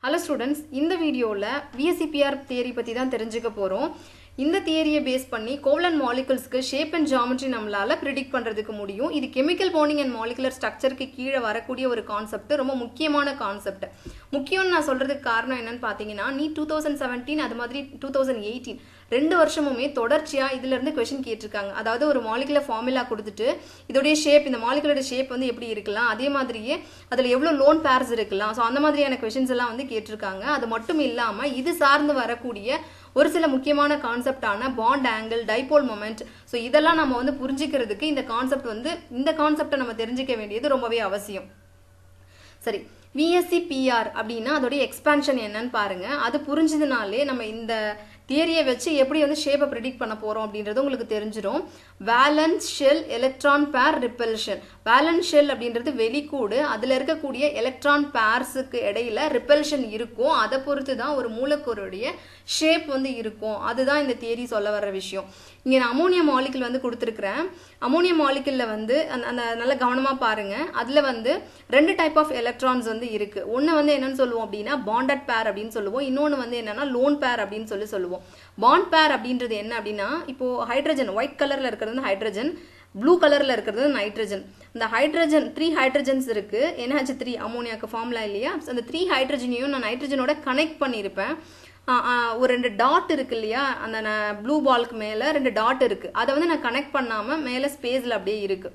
Hello students, in the video VSEPR theory பத்தி தான் தெரிஞ்சுக்க போறோம். இந்த தியரியை பேஸ் பண்ணி கோவலன்ட் மாலிகுல்ஸ்க்கு ஷேப் அண்ட் ஜியோமெட்ரி நம்மளால பிரெடிக்ட் பண்றதுக்கு முடியும். இது கெமிக்கல் பாண்டிங் அண்ட் மாலிகுலர் ஸ்ட்ரக்சருக்கு கீழே வரக்கூடிய ஒரு கான்செப்ட், ரொம்ப முக்கியமான கான்செப்ட். முக்கியம்னு நான் சொல்றதுக்கு காரணம் என்னன்னு பாத்தீங்கன்னா, நீ 2017 அது மாதிரி 2018 ரெண்டு வருஷமுமே தொடர்ச்சியா இதுல இருந்து क्वेश्चन கேட்டிருக்காங்க. அதாவது ஒரு மாலிகுலர் ஃபார்முலா கொடுத்துட்டு இதோடைய ஷேப், இந்த மாலிகுலரோட ஷேப் வந்து எப்படி இருக்கலாம், அதே மாதிரியே அதுல எவ்வளவு லோன் பேர்ஸ் இருக்கலாம், ஸோ அந்த மாதிரியான क्वेश्चंस எல்லாம் வந்து கேட்டிருக்காங்க. அது மட்டும் இல்லாம இது சார்ந்து வரக்கூடிய ஒரு சில முக்கியமான கான்செப்டான bond angle, dipole moment, so இதெல்லாம் நம்ம வந்து புரிஞ்சிக்கிறதுக்கு இந்த கான்செப்டை நம்ம தெரிஞ்சிக்க வேண்டியது ரொம்பவே அவசியம். சரி, VSEPR அப்படின்னா அதோடைய எக்ஸ்பான்ஷன் என்னன்னு பாருங்க. அது புரிஞ்சதுனாலே நம்ம இந்த தியரியை வச்சு எப்படி வந்து ஷேப்பை ப்ரெடிக்ட் பண்ண போறோம் அப்படின்றது உங்களுக்கு தெரிஞ்சிடும். வேலன்ஸ் ஷெல் எலக்ட்ரான் பேர் ரிப்பல்ஷன். வேலன்ஸ் ஷெல் அப்படின்றது வெளிக்கூடு, அதுல இருக்கக்கூடிய எலக்ட்ரான் பேர்ஸுக்கு இடையில ரிப்பல்ஷன் இருக்கும். அதை பொறுத்து தான் ஒரு மூலக்கூறுடைய ஷேப் வந்து இருக்கும். அதுதான் இந்த தியரி சொல்ல வர்ற விஷயம். இங்க நான் அமோனியா மாலிகுல் வந்து கொடுத்துருக்கிறேன். அமோனியா மாலிகுல்ல வந்து அந்த நல்ல கவனமா பாருங்க. அதுல வந்து ரெண்டு டைப் ஆஃப் எலக்ட்ரான்ஸ் வந்து இருக்கு. ஒன்னு வந்து என்னன்னு சொல்லுவோம் அப்படின்னா பாண்டட் பேர் அப்படின்னு சொல்லுவோம். இன்னொன்னு வந்து என்னன்னா லோன் பேர் அப்படின்னு சொல்லுவோம். பாண்ட் பேர் அப்படின்றது என்ன அப்படின்னா, இப்போ ஹைட்ரஜன் ஒயிட் கலர்ல இருக்கிறது வந்து ஹைட்ரஜன், ப்ளூ கலர்ல இருக்கிறது நைட்ரஜன். இந்த ஹைட்ரஜன் 3 ஹைட்ரஜன்ஸ் இருக்கு. NH3 அமோனியாக்கு ஃபார்முலா இல்லையா, அந்த 3 ஹைட்ரஜனையும் நான் நைட்ரஜனோட கனெக்ட் பண்ணியிருப்பேன். ஒரு ரெண்டு டாட் இருக்கு இல்லையா, அந்த ப்ளூ பால்க்கு மேல ரெண்டு டாட் இருக்கு, அதை வந்து நான் கனெக்ட் பண்ணாம மேல ஸ்பேஸ்ல அப்படியே இருக்கு.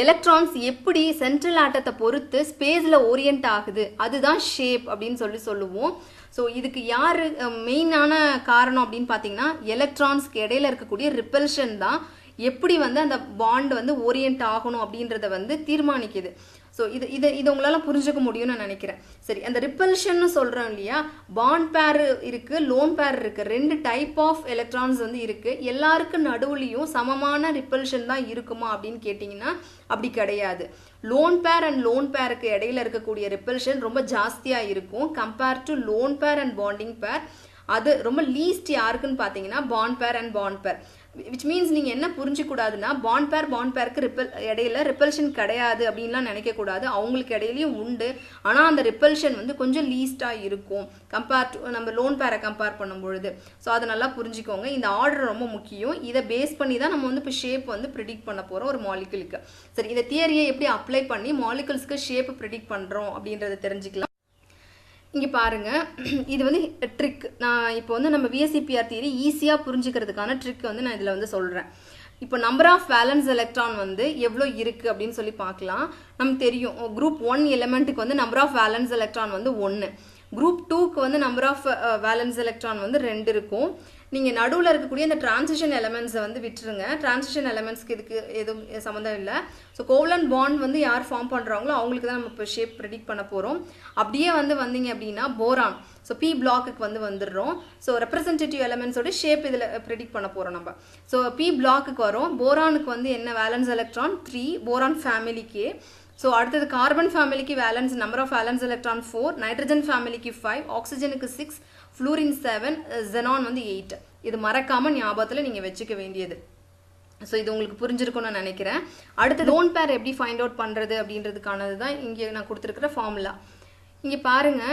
எலக்ட்ரான்ஸ் எப்படி சென்ட்ரல் ஆட்டத்தை பொறுத்து ஸ்பேஸ்ல ஓரியன்ட் ஆகுது, அதுதான் ஷேப் அப்படின்னு சொல்லுவோம். ஸோ இதுக்கு யாரு மெயினான காரணம் அப்படின்னு பார்த்தீங்கன்னா, எலக்ட்ரான்ஸ்க்கு இடையில இருக்கக்கூடிய ரிப்பல்ஷன் தான் எப்படி வந்து அந்த பாண்ட் வந்து ஓரியன்ட் ஆகணும் அப்படின்றத வந்து தீர்மானிக்குது. ஸோ இது உங்களால புரிஞ்சுக்க முடியும்னு நான் நினைக்கிறேன். சரி, அந்த ரிப்பல்ஷன் சொல்றோம் இல்லையா, பாண்ட் பேர் இருக்கு, லோன் பேர் இருக்கு, ரெண்டு டைப் ஆஃப் எலக்ட்ரான்ஸ் வந்து இருக்கு. எல்லாருக்கும் நடுவுலையும் சமமான ரிப்பல்ஷன் தான் இருக்குமா அப்படின்னு கேட்டீங்கன்னா அப்படி கிடையாது. லோன் பேர் அண்ட் லோன் பேருக்கு இடையில இருக்கக்கூடிய ரிப்பல்ஷன் ரொம்ப ஜாஸ்தியா இருக்கும் compare to lone pair and bonding பேர். அது ரொம்ப லீஸ்ட் யாருக்குன்னு பார்த்தீங்கன்னா பாண்ட் பேர் அண்ட் பாண்ட் பேர். விச் மீன்ஸ் நீங்க என்ன புரிஞ்சிக்கூடாதுன்னா, பாண்ட் பேருக்கு இடையில ரிப்பல்ஷன் கிடையாது அப்படின்லாம் நினைக்கக்கூடாது. அவங்களுக்கு இடையிலையும் உண்டு, ஆனால் அந்த ரிப்பல்ஷன் வந்து கொஞ்சம் லீஸ்டா இருக்கும் கம்பேர் டு நம்ம லோன் பேரை கம்பேர் பண்ணும் பொழுது. ஸோ அதை நல்லா புரிஞ்சுக்கோங்க. இந்த ஆர்டர் ரொம்ப முக்கியம். இதை பேஸ் பண்ணி தான் நம்ம வந்து இப்போ ஷேப் வந்து ப்ரிடிக்ட் பண்ண போறோம் ஒரு மாலிகுலுக்கு. சரி, இந்த தியரியை எப்படி அப்ளை பண்ணி மாலிகுல்ஸ்க்கு ஷேப் ப்ரிடிக்ட் பண்றோம் அப்படின்றத தெரிஞ்சுக்கலாம். இங்கே பாருங்க, இது வந்து ட்ரிக். நான் இப்போ வந்து நம்ம VSEPR தியரி ஈஸியாக புரிஞ்சுக்கிறதுக்கான ட்ரிக் வந்து நான் இதில் வந்து சொல்கிறேன். இப்போ நம்பர் ஆஃப் வேலன்ஸ் எலக்ட்ரான் வந்து எவ்வளோ இருக்குது அப்படின்னு சொல்லி பார்க்கலாம். நமக்கு தெரியும், குரூப் 1 எலிமெண்ட்டுக்கு வந்து நம்பர் ஆஃப் வேலன்ஸ் எலக்ட்ரான் வந்து 1, குரூப் 2க்கு வந்து நம்பர் ஆஃப் வேலன்ஸ் எலக்ட்ரான் வந்து 2 இருக்கும். நீங்கள் நடுவில் இருக்கக்கூடிய இந்த டிரான்சிஷன் எலமெண்ட்ஸை வந்து விட்டுருங்க. டிரான்சிஷன் எலமெண்ட்ஸ்க்கு இதுக்கு எதுவும் சம்மந்தம் இல்லை. ஸோ கோவலன்ட் பாண்ட் வந்து யார் ஃபார்ம் பண்ணுறாங்களோ அவங்களுக்கு தான் நம்ம இப்போ ஷேப் ப்ரெடிக்ட் பண்ண போகிறோம். அப்படியே வந்து வந்தீங்க அப்படின்னா போரான், ஸோ P பிளாக்குக்கு வந்து வந்துடுறோம். ஸோ ரெப்ரசன்டேட்டிவ் எலமெண்ட்ஸோட ஷேப் இதில் ப்ரெடிக்ட் பண்ண போகிறோம் நம்ம. ஸோ P பிளாக்குக்கு வரும். போரானுக்கு வந்து என்ன வேலன்ஸ் எலக்ட்ரான் 3, போரான் ஃபேமிலிக்கு. ஸோ அடுத்தது கார்பன் ஃபேமிலிக்கு valence number of valence electron 4, nitrogen ஃபேமிலிக்கு 5, ஆக்சிஜனுக்கு 6, ஃப்ளூரின் 7, ஜெனான் வந்து 8. இது மறக்காம ஞாபகத்தில் நீங்கள் வச்சுக்க வேண்டியது. ஸோ இது உங்களுக்கு புரிஞ்சிருக்கும்னு நான் நினைக்கிறேன். அடுத்து லோன் பேர் எப்படி ஃபைண்ட் அவுட் பண்ணுறது அப்படின்றதுக்கானது தான் இங்கே நான் கொடுத்துருக்கிற ஃபார்முலா. இங்கே பாருங்க,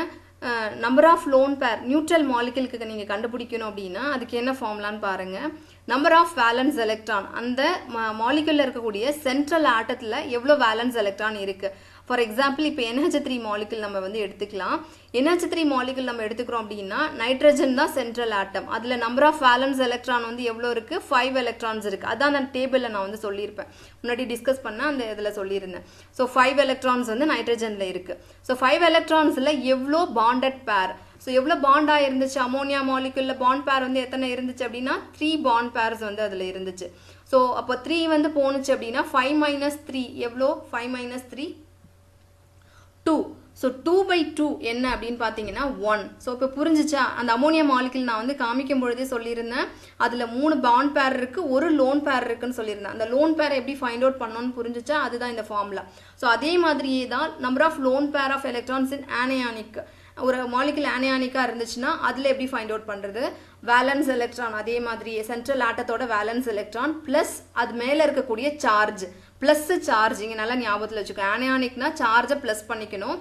number of lone pair neutral மாலிகுலுக்கு நீங்கள் கண்டுபிடிக்கணும் அப்படின்னா அதுக்கு என்ன ஃபார்முலான்னு பாருங்க. நம்பர் ஆஃப் வேலன்ஸ் எலக்ட்ரான், அந்த மாலிகுலில் இருக்கக்கூடிய சென்ட்ரல் ஆட்டத்தில் எவ்வளோ வேலன்ஸ் எலக்ட்ரான் இருக்கு. ஃபார் எக்ஸாம்பிள் இப்போ NH3 மாலிகுல் நம்ம வந்து எடுத்துக்கலாம். NH3 மாலிகுல் நம்ம எடுத்துக்கிறோம் அப்படின்னா நைட்ரஜன் தான் சென்ட்ரல் ஆட்டம். அதில் நம்பர் ஆஃப் வேலன்ஸ் எலக்ட்ரான் வந்து எவ்வளோ இருக்கு, 5 எலக்ட்ரான்ஸ் இருக்கு. அதான் அந்த டேபிளில் நான் வந்து சொல்லியிருப்பேன், முன்னாடி டிஸ்கஸ் பண்ண அந்த இதில் சொல்லியிருந்தேன். ஸோ 5 எலக்ட்ரான்ஸ் வந்து நைட்ரஜனில் இருக்கு. ஸோ 5 எலக்ட்ரான்ஸில் எவ்வளோ பாண்டட் பேர், ஸோ எவ்வளோ பாண்டாக இருந்துச்சு அமோனியா மாலிகுல்ல, பாண்ட் பேர் வந்து எத்தனை இருந்துச்சு அப்படின்னா 3 பாண்ட் பேர்ஸ் வந்து அதில் இருந்துச்சு. ஸோ அப்போ 3 வந்து போணுச்சு அப்படின்னா 5 - 3 எவ்வளோ, 5 - 3 2. ஸோ 2/2 என்ன அப்படின்னு பார்த்தீங்கன்னா 1. ஸோ இப்போ புரிஞ்சிச்சா, அந்த அமோனியா மாலிகுல் நான் வந்து காமிக்கும் பொழுதே சொல்லியிருந்தேன், அதில் 3 பாண்ட் பேர் இருக்கு, ஒரு லோன் பேர் இருக்குன்னு சொல்லியிருந்தேன். அந்த லோன் பேரை எப்படி ஃபைண்ட் அவுட் பண்ணணும்னு புரிஞ்சிச்சா, அதுதான் இந்த ஃபார்முலா. ஸோ அதே மாதிரியே தான் number of lone pair of electrons in anionic. ஒரு மாலிகுல் ஆனியானிக்கா இருந்துச்சுன்னா அதில் எப்படி ஃபைண்ட் அவுட் பண்ணுறது, வேலன்ஸ் எலக்ட்ரான் அதே மாதிரி சென்ட்ரல் ஆட்டத்தோட வேலன்ஸ் எலக்ட்ரான் ப்ளஸ் அது மேலே இருக்கக்கூடிய சார்ஜ், ப்ளஸ் சார்ஜ். இங்கே நல்லா ஞாபகத்தில் வச்சுக்கோ, ஆனியானிக்னா சார்ஜை ப்ளஸ் பண்ணிக்கணும்,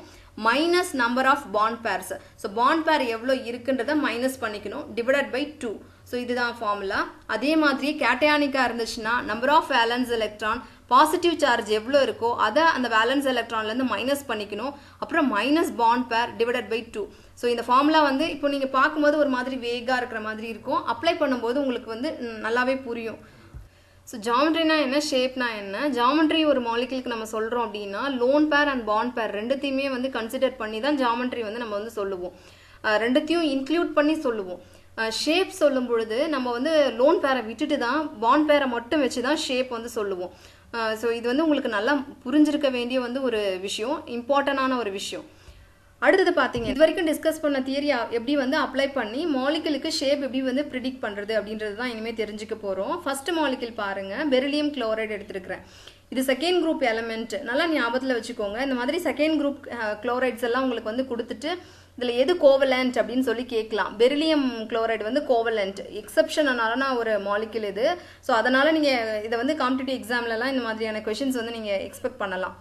minus number of bond pairs. So bond pair எவ்வளோ இருக்குன்றதை minus பண்ணிக்கணும் divided by 2. So இதுதான் formula. அதே மாதிரி கேட்டயானிக்கா இருந்துச்சுன்னா number of valence electron positive charge எவ்வளோ இருக்கோ அதை அந்த வேலன்ஸ் எலக்ட்ரான்லேருந்து மைனஸ் பண்ணிக்கணும். அப்புறம் minus bond pair divided by 2. So இந்த ஃபார்முலா வந்து இப்போ நீங்கள் பார்க்கும்போது ஒரு மாதிரி வேகாக இருக்கிற மாதிரி இருக்கும். அப்ளை பண்ணும்போது உங்களுக்கு வந்து நல்லாவே புரியும். ஸோ ஜாமெட்ரினா என்ன, ஷேப்னா என்ன, ஜாமெட்ரி ஒரு மாலிகுலுக்கு நம்ம சொல்கிறோம் அப்படின்னா லோன் பேர் அண்ட் பாண்ட் பேர் ரெண்டுத்தையுமே வந்து கன்சிடர் பண்ணி தான் ஜாமெட்ரி வந்து நம்ம வந்து சொல்லுவோம். ரெண்டுத்தையும் இன்க்ளூட் பண்ணி சொல்லுவோம். ஷேப் சொல்லும் பொழுது நம்ம வந்து லோன் பேரை விட்டுட்டு தான் பாண்ட் பேரை மட்டும் வச்சு தான் ஷேப் வந்து சொல்லுவோம். ஸோ இது வந்து உங்களுக்கு நல்லா புரிஞ்சிருக்க வேண்டிய வந்து ஒரு விஷயம், இம்பார்ட்டண்டான ஒரு விஷயம். அடுத்தது பார்த்தீங்க, இது வரைக்கும் டிஸ்கஸ் பண்ண தியரி எப்படி வந்து அப்ளை பண்ணி மாலிகுலுக்கு ஷேப் எப்படி வந்து ப்ரிடிக்ட் பண்ணுறது அப்படின்றது தான் இனிமேல் தெரிஞ்சுக்க போகிறோம். ஃபர்ஸ்ட் மாலிகுல் பாருங்கள், பெரிலியம் குளோரைடு எடுத்துருக்கிறேன். இது செகண்ட் குரூப் எலமெண்ட், நல்லா ஞாபகத்தில் வச்சுக்கோங்க. இந்த மாதிரி செகண்ட் குரூப் குளோரைட்ஸ் எல்லாம் உங்களுக்கு வந்து கொடுத்துட்டு இதில் எது கோவலண்ட் அப்படின்னு சொல்லி கேட்கலாம். பெரிலியம் குளோரைடு வந்து கோவலண்ட், எக்ஸப்ஷனான ஒரு மாலிகுல் இது. ஸோ அதனால் நீங்கள் இதை வந்து காம்படிட்டிவ் எக்ஸாம்லலாம் இந்த மாதிரியான கொஷின்ஸ் வந்து நீங்கள் எக்ஸ்பெக்ட் பண்ணலாம்.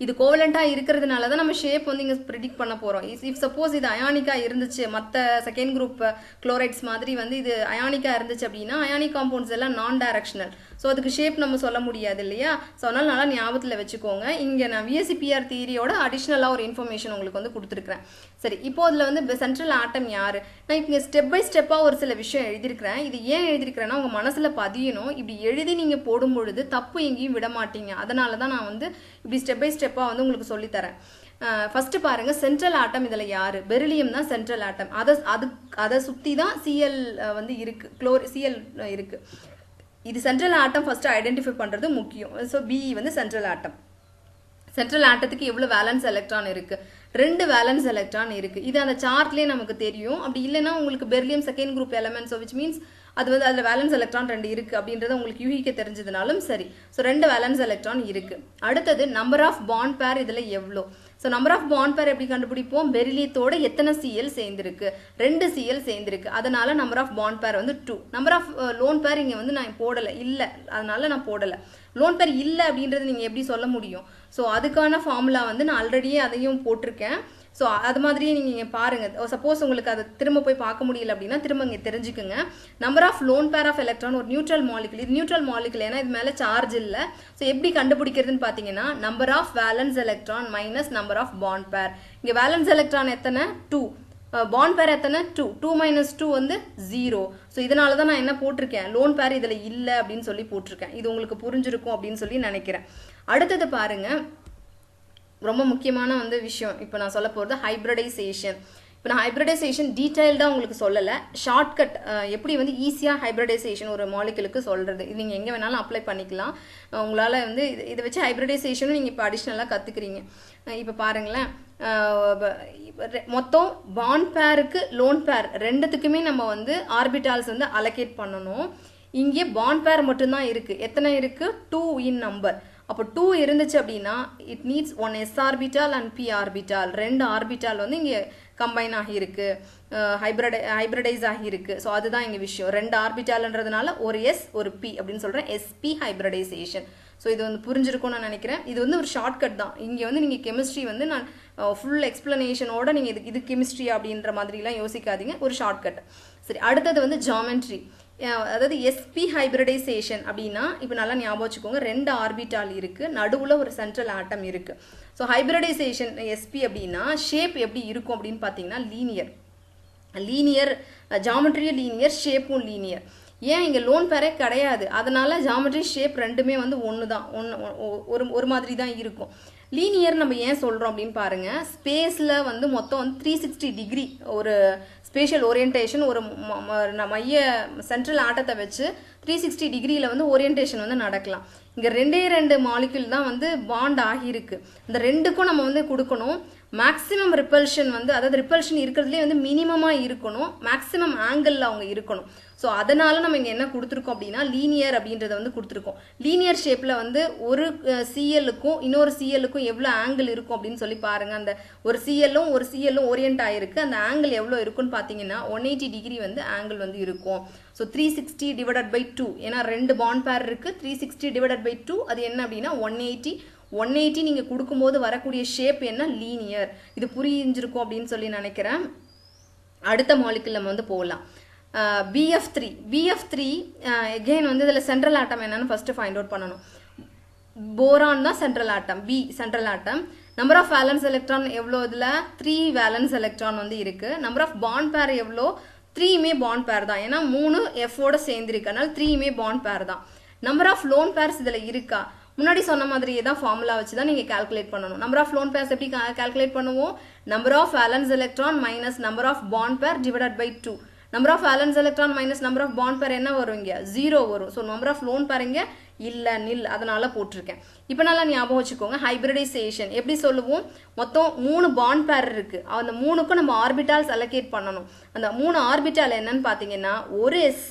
இது கோவலண்ட்டாக இருக்கிறதுனால தான் நம்ம ஷேப் வந்து இங்கே ப்ரிடிக்ட் பண்ண போகிறோம். இஃப் சப்போஸ் இது அயானிக்காக இருந்துச்சு, மற்ற செகண்ட் குரூப் குளோரைட்ஸ் மாதிரி வந்து இது அயானிக்காக இருந்துச்சு அப்படின்னா அயானிக் காம்பவுண்ட்ஸ் எல்லாம் நான் டைரக்ஷனல். ஸோ அதுக்கு ஷேப் நம்ம சொல்ல முடியாது இல்லையா. ஸோ அதனால் நல்லா ஞாபகத்தில் வச்சுக்கோங்க. இங்கே நான் VSEPR தியரியோட அடிஷ்னலாக ஒரு இன்ஃபர்மேஷன் உங்களுக்கு வந்து கொடுத்துருக்குறேன். சரி, இப்போ அதில் வந்து சென்ட்ரல் ஆட்டம் யார், நான் இப்போ இங்கே ஸ்டெப் பை ஸ்டெப்பாக ஒரு சில விஷயம் எழுதியிருக்கிறேன். இது ஏன் எழுதியிருக்கிறேன்னா உங்கள் மனசில் பதியணும். இப்படி எழுதி நீங்கள் போடும் பொழுது தப்பு எங்கேயும் விட மாட்டீங்க. அதனால தான் நான் வந்து இப்படி ஸ்டெப் பை ஸ்டெப்பாக வந்து உங்களுக்கு சொல்லித்தரேன். ஃபர்ஸ்ட் பாருங்க, சென்ட்ரல் ஆட்டம் இதில் யாரு, பெரிலியம் தான் சென்ட்ரல் ஆட்டம். அதை சுற்றி தான் Cl வந்து இருக்கு, Cl இருக்கு. இது சென்ட்ரல் ஆட்டம் ஃபர்ஸ்ட் ஐடென்டிஃபை பண்ணுறது முக்கியம். ஸோ Be வந்து சென்ட்ரல் ஆட்டம். சென்ட்ரல் ஆட்டத்துக்கு எவ்வளோ வேலன்ஸ் எலக்ட்ரான் இருக்கு, 2 வேலன்ஸ் எலக்ட்ரான் இருக்கு. இது அந்த சார்ட்லேயே நமக்கு தெரியும். அப்படி இல்லைன்னா உங்களுக்கு beryllium second group elements, which means அது வந்து அதில் வேலன்ஸ் எலக்ட்ரான் 2 இருக்குது அப்படின்றத உங்களுக்கு யூகிக்க தெரிஞ்சதுனாலும் சரி. ஸோ 2 வேலன்ஸ் எலக்ட்ரான் இருக்குது. அடுத்தது நம்பர் ஆஃப் பாண்ட் பேர் இதில் எவ்வளோ. ஸோ நம்பர் ஆஃப் பாண்ட் பேர் எப்படி கண்டுபிடிப்போம், பெரிலியத்தோட எத்தனை Cl சேர்ந்துருக்கு, 2 Cl சேர்ந்துருக்கு. அதனால நம்பர் ஆஃப் பாண்ட் பேர் வந்து 2. நம்பர் ஆஃப் லோன் பேர் இங்கே வந்து நான் போடலை, இல்லை, அதனால நான் போடலை. லோன் பேர் இல்லை அப்படின்றது நீங்கள் எப்படி சொல்ல முடியும். ஸோ அதுக்கான ஃபார்முலா வந்து நான் ஆல்ரெடியே அதையும் போட்டிருக்கேன். ஸோ அது மாதிரியே நீங்கள் பாருங்கள். சப்போஸ் உங்களுக்கு அதை திரும்ப போய் பார்க்க முடியல அப்படின்னா திரும்ப இங்கே தெரிஞ்சுக்குங்க. Number of lone pair of electron ஒரு நியூட்ரல் மாலிகுல், இது நியூட்ரல் மாலிகுல், ஏன்னா இது மேலே சார்ஜ் இல்லை. ஸோ எப்படி கண்டுபிடிக்கிறதுன்னு பார்த்தீங்கன்னா number of valence electron minus number of bond pair. இங்கே வேலன்ஸ் எலக்ட்ரான் எத்தனை, 2. பாண்ட் பேர் எத்தனை, 2. 2 - 2 வந்து 0. ஸோ இதனால தான் நான் என்ன போட்டிருக்கேன், லோன் பேர் இதில் இல்லை அப்படின்னு சொல்லி போட்டிருக்கேன். இது உங்களுக்கு புரிஞ்சிருக்கும் அப்படின்னு சொல்லி நினைக்கிறேன். அடுத்தது பாருங்க, ரொம்ப முக்கியமான வந்து விஷயம் இப்போ நான் சொல்ல போகிறது ஹைப்ரிடைசேஷன். இப்போ நான் ஹைப்ரிடைசேஷன் டீட்டெயில்டாக உங்களுக்கு சொல்லலை, ஷார்ட்கட் எப்படி வந்து ஈஸியாக ஹைப்ரிடைசேஷன் ஒரு மாலிகுலுக்கு சொல்கிறது. இது நீங்கள் எங்கே வேணாலும் அப்ளை பண்ணிக்கலாம். உங்களால் வந்து இதை வச்சு ஹைப்ரிடைசேஷனும் நீங்கள் இப்போ அடிஷ்னலாக கற்றுக்குறீங்க. இப்போ பாருங்களேன், மொத்தம் பாண்ட் பேருக்கு லோன் பேர் ரெண்டுத்துக்குமே நம்ம வந்து ஆர்பிட்டால்ஸ் வந்து அலோகேட் பண்ணணும். இங்கே பாண்ட் பேர் மட்டும்தான் இருக்குது. எத்தனை இருக்குது, 2 இன் நம்பர். அப்போ 2 இருந்துச்சு அப்படின்னா it needs 1 s orbital and p orbital. 2 orbital வந்து இங்கே கம்பைன் ஆகியிருக்கு, ஹைப்ரிடைஸ் ஆகியிருக்கு. ஸோ அதுதான் இங்கே விஷயம். 2 ஆர்பிட்டால்ன்றதுனால ஒரு S ஒரு P அப்படின்னு சொல்கிறேன், SP ஹைப்ரிடைசேஷன். ஸோ இது வந்து புரிஞ்சிருக்கும்னு நான் நினைக்கிறேன். இது வந்து ஒரு ஷார்ட்கட் தான். இங்கே வந்து நீங்கள் கெமிஸ்ட்ரி வந்து நான் ஃபுல் எக்ஸ்பிளனேஷனோட நீங்கள் இது கெமிஸ்ட்ரி அப்படின்ற மாதிரிலாம் யோசிக்காதீங்க, ஒரு ஷார்ட்கட். சரி, அடுத்தது வந்து ஜாமெட்ரி. அதாவது SP ஹைப்ரிடைசேஷன் அப்படின்னா இப்போ நல்லா ஞாபகம் வச்சுக்கோங்க, 2 ஆர்பிட்டால் இருக்குது, நடுவில் ஒரு சென்ட்ரல் ஆட்டம் இருக்குது. ஸோ ஹைப்ரிடைசேஷன் SP அப்படின்னா ஷேப் எப்படி இருக்கும் அப்படின்னு பார்த்தீங்கன்னா லீனியர் ஜாமெட்ரியும் லீனியர், ஷேப்பும் லீனியர். ஏன் இங்கே லோன் பேரே கிடையாது, அதனால ஜாமெட்ரி ஷேப் ரெண்டுமே வந்து ஒன்று தான், ஒரு மாதிரி தான் இருக்கும். லீனியர் நம்ம ஏன் சொல்கிறோம் அப்படின்னு பாருங்கள், ஸ்பேஸில் வந்து மொத்தம் வந்து 360 டிகிரி ஒரு ஸ்பேஷியல் ஓரியன்டேஷன், ஒரு மைய சென்ட்ரல் ஆட்டத்தை வச்சு 360 டிகிரியில் வந்து ஓரியன்டேஷன் வந்து நடக்கலாம். இங்கே 2 மாலிகுல் தான் வந்து பாண்ட் ஆகியிருக்கு. இந்த 2க்கும் நம்ம வந்து கொடுக்கணும் மேக்ஸிமம் ரிப்பல்ஷன் வந்து, அதாவது ரிப்பல்ஷன் இருக்கிறதுலே வந்து மினிமமாக இருக்கணும், மேக்ஸிமம் ஆங்கிளில் அவங்க இருக்கணும். ஸோ அதனால நம்ம இங்கே என்ன கொடுத்துருக்கோம் அப்படின்னா லீனியர் அப்படின்றத வந்து கொடுத்துருக்கோம். லீனியர் ஷேப்பில் வந்து ஒரு சிஎல்லுக்கும் இன்னொரு சிஎல்லுக்கும் எவ்வளோ ஆங்கிள் இருக்கும் அப்படின்னு சொல்லி பாருங்கள். அந்த ஒரு சிஎல்லும் ஓரியன்ட் ஆகிருக்கு. அந்த ஆங்கிள் எவ்வளோ இருக்குன்னு பார்த்தீங்கன்னா 180 டிகிரி வந்து ஆங்கிள் வந்து இருக்கும். ஸோ 360 டிவைடட் பை 2, ஏன்னா 2 பாண்ட் பேர் இருக்குது, 360 டிவைடட் பை 2 அது என்ன அப்படின்னா 180. 180 நீங்கள் கொடுக்கும்போது வரக்கூடிய ஷேப் என்ன லீனியர். இது புரிஞ்சிருக்கும் அப்படின்னு சொல்லி நினைக்கிறேன். அடுத்த மாலிகுல் நம்ம வந்து போகலாம். BF3 again வந்து இதில் சென்ட்ரல் ஆட்டம் என்னன்னு ஃபர்ஸ்ட் ஃபைண்ட் அவுட் பண்ணணும். போரான் தான் central atom, B central atom. Number of valence electron எவ்வளோ, இதில் 3 வேலன்ஸ் எலக்ட்ரான் வந்து இருக்கு. நம்பர் ஆஃப் பாண்ட் பேர் எவ்வளோ, 3மே பாண்ட் பேர் தான், ஏன்னா 3 Fஓட சேர்ந்துருக்கு, அதனால 3மே பாண்ட் பேர் தான். நம்பர் ஆஃப் லோன் பேர்ஸ் இதில் இருக்கா, முன்னாடி சொன்ன மாதிரியே தான் ஃபார்முலா வச்சு தான் நீங்கள் கால்குலேட் பண்ணணும். நம்பர் ஆஃப் லோன் பேர்ஸ் எப்படி கால்குலேட் பண்ணுவோம், number of valence electron minus number of bond pair divided by 2. Number of valence electron minus number of bond pair என்ன வரும், இங்கே 0 வரும். ஸோ நம்பர் ஆஃப் லோன் பேர் இங்கே இல்லை, நில், அதனால போட்டிருக்கேன். இப்போ நல்லா ஞாபகம் வச்சுக்கோங்க. ஹைபிரிடைசேஷன் எப்படி சொல்லுவோம், மொத்தம் 3 பாண்ட் பேர் இருக்கு, அந்த 3க்கும் நம்ம ஆர்பிட்டால்ஸ் அலோகேட் பண்ணணும். அந்த 3 ஆர்பிட்டால் என்னன்னு பார்த்தீங்கன்னா, ஒரு S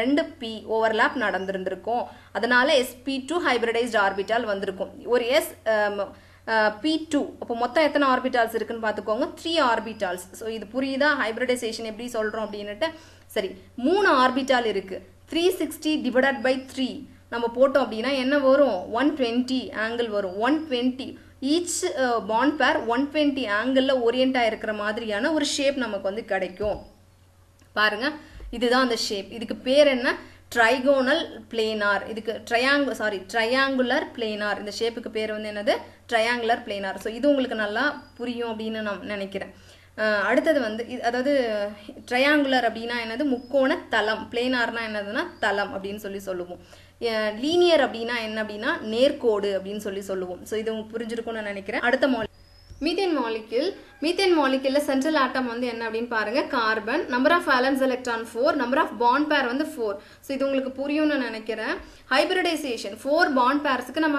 2 P ஓவர்லாப் நடந்திருந்திருக்கும், அதனால sp2 ஹைபிரிடைஸ்ட் ஆர்பிட்டால் வந்திருக்கும். ஒரு S P2, அப்போ மொத்தம் எத்தனை ஆர்பிட்டால்ஸ் இருக்குன்னு பார்த்துக்கோங்க, 3 ஆர்பிட்டால்ஸ். ஸோ இது புரியுதா ஹைபிரிடைசேஷன் எப்படி சொல்கிறோம் அப்படின்னுட்டு. சரி, 3 ஆர்பிட்டால் இருக்கு, 360 டிவைடட் பை 3 நம்ம போட்டோம் அப்படின்னா என்ன வரும், 120 ஆங்கிள் வரும். 120 ஈச் பாண்ட் பேர் 120 ஆங்கிளில் ஓரியன்ட் ஆகிருக்கிற மாதிரியான ஒரு ஷேப் நமக்கு வந்து கிடைக்கும். பாருங்க, இதுதான் அந்த ஷேப். இதுக்கு பேர் என்ன, ட்ரைகோனல் பிளேனார். இதுக்கு ட்ரையாங்குலர் பிளேனார். இந்த ஷேப்புக்கு பேர் வந்து என்னது, ட்ரையாங்குலர் பிளேனார். ஸோ இது உங்களுக்கு நல்லா புரியும் அப்படின்னு நான் நினைக்கிறேன். அடுத்தது வந்து அதாவது ட்ரையாங்குலர் அப்படின்னா என்னது, முக்கோண தளம். பிளேனார்னா என்னதுன்னா தளம் அப்படின்னு சொல்லுவோம். லீனியர் அப்படின்னா என்ன அப்படின்னா நேர்கோடு அப்படின்னு சொல்லுவோம். ஸோ இது உங்களுக்கு புரிஞ்சிருக்கும்னு நான் நினைக்கிறேன். அடுத்த மீத்தேன் மாலிகுல்ல சென்ட்ரல் ஆட்டம் வந்து என்ன அப்படின்னு பாருங்க, carbon. Number of valence electron 4, number of bond pair வந்து 4. ஸோ இது உங்களுக்கு புரியும்னு நினைக்கிறேன். ஹைபிரிடைசேஷன் 4 பாண்ட் பேர்ஸ்க்கு நம்ம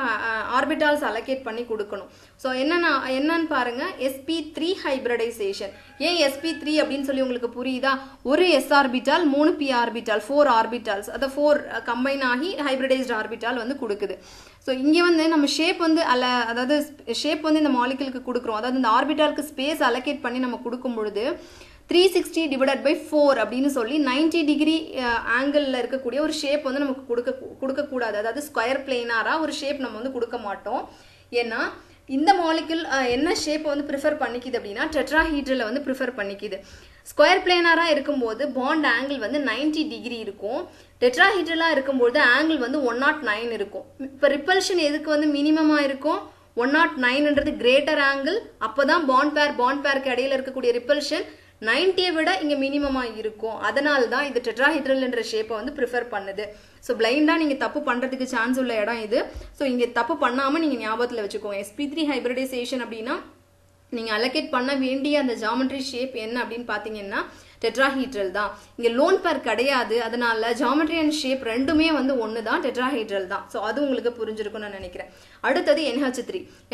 ஆர்பிட்டால்ஸ் அலோகேட் பண்ணி கொடுக்கணும். ஸோ என்னன்னு பாருங்க, sp3 ஹைபிரிடைசேஷன். ஏன் sp3 அப்படின்னு சொல்லி உங்களுக்கு புரியுதா, ஒரு s orbital 3 p orbital 4 orbitals, அதை 4 கம்பைன் ஆகி ஹைபிரிடைஸ்ட் ஆர்பிட்டால் வந்து கொடுக்குது. ஸோ இங்கே வந்து நம்ம ஷேப் வந்து அதாவது ஷேப் வந்து இந்த மாலிகுலுக்கு கொடுக்குறோம், அதாவது இந்த ஆர்பிட்டாலுக்கு ஸ்பேஸ் அலோகேட் பண்ணி நம்ம கொடுக்கும் பொழுது 360 டிவைடட் பை 4 அப்படின்னு சொல்லி 90 டிகிரி ஆங்கிளில் இருக்கக்கூடிய ஒரு ஷேப் வந்து நமக்கு கொடுக்கக்கூடாது. அதாவது ஸ்கொயர் பிளேனாராக ஒரு ஷேப் நம்ம வந்து கொடுக்க மாட்டோம். ஏன்னா இந்த மாலிகுல் என்ன ஷேப் வந்து ப்ரிஃபர் பண்ணிக்குது அப்படின்னா, டெட்ராஹீட்ரலை வந்து ப்ரிஃபர் பண்ணிக்குது. ஸ்கொயர் பிளேனாராக இருக்கும்போது பாண்ட் ஆங்கிள் வந்து 90 டிகிரி இருக்கும், டெட்ராஹீட்ரலாக இருக்கும்போது ஆங்கிள் வந்து 109 இருக்கும். இப்போ ரிப்பல்ஷன் எதுக்கு வந்து மினிமமாக இருக்கும், 109ன்றது கிரேட்டர் ஆங்கிள், அப்போ தான் பாண்ட் பேருக்கு இடையில இருக்கக்கூடிய ரிப்பல்ஷன் 90 விட இங்கே மினிமமாக இருக்கும். அதனால தான் இது டெட்ராஹைட்ரல்ன்ற ஷேப்பை வந்து ப்ரிஃபர் பண்ணுது. ஸோ பிளைண்டாக நீங்கள் தப்பு பண்ணுறதுக்கு சான்ஸ் உள்ள இடம் இது. ஸோ இங்கே தப்பு பண்ணாமல் நீங்கள் ஞாபகத்தில் வச்சுக்கோங்க. sp3 ஹைபிரிடைசேஷன் அப்படின்னா நீங்கள் அலோகேட் பண்ண வேண்டிய அந்த ஜாமெட்ரி ஷேப் என்ன அப்படின்னு பார்த்தீங்கன்னா டெட்ராஹீட்ரல் தான். இங்கே லோன் பேர் கிடையாது, அதனால ஜாமெட்ரி அண்ட் ஷேப் ரெண்டுமே வந்து ஒன்று தான், டெட்ராஹீட்ரல் தான். ஸோ அது உங்களுக்கு புரிஞ்சிருக்கும்னு நான் நினைக்கிறேன். அடுத்தது